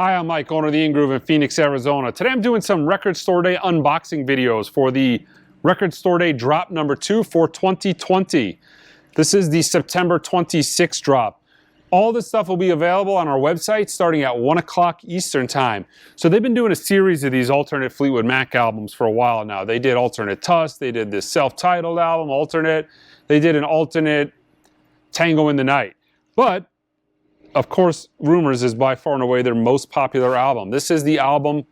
Hi, I'm Mike, owner of the In-Groove in Phoenix, Arizona. Today I'm doing some Record Store Day unboxing videos for the Record Store Day drop number 2 for 2020. This is the September 26th drop. All this stuff will be available on our website starting at 1 o'clock Eastern time. So they've been doing a series of these alternate Fleetwood Mac albums for a while now. They did alternate Tusk, they did this self-titled album, alternate. They did an alternate Tango in the Night. But of course, Rumours is by far and away their most popular album. This is the album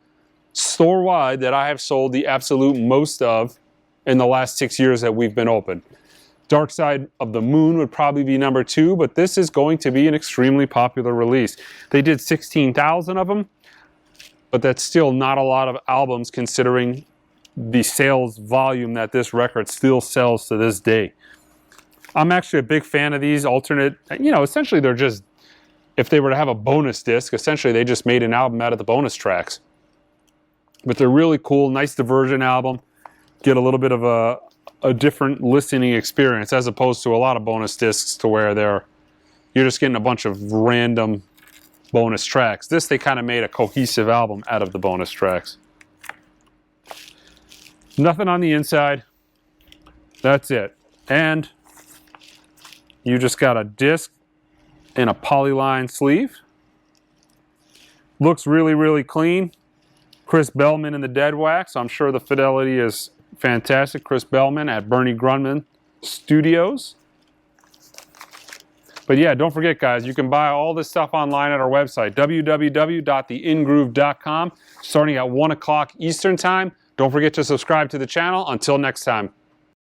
store-wide that I have sold the absolute most of in the last 6 years that we've been open. Dark Side of the Moon would probably be number 2, but this is going to be an extremely popular release. They did 16,000 of them, but that's still not a lot of albums considering the sales volume that this record still sells to this day. I'm actually a big fan of these alternate, essentially they're just, if they were to have a bonus disc, essentially they just made an album out of the bonus tracks. But they're really cool, nice diversion album. Get a little bit of a different listening experience as opposed to a lot of bonus discs to where you're just getting a bunch of random bonus tracks. This, they kind of made a cohesive album out of the bonus tracks. Nothing on the inside. That's it. And you just got a disc in a polyline sleeve. Looks really, really clean. Chris Bellman in the dead wax. I'm sure the fidelity is fantastic. Chris Bellman at Bernie Grundman Studios. But yeah, don't forget guys, you can buy all this stuff online at our website, www.theingroove.com, starting at 1 o'clock Eastern time. Don't forget to subscribe to the channel. Until next time.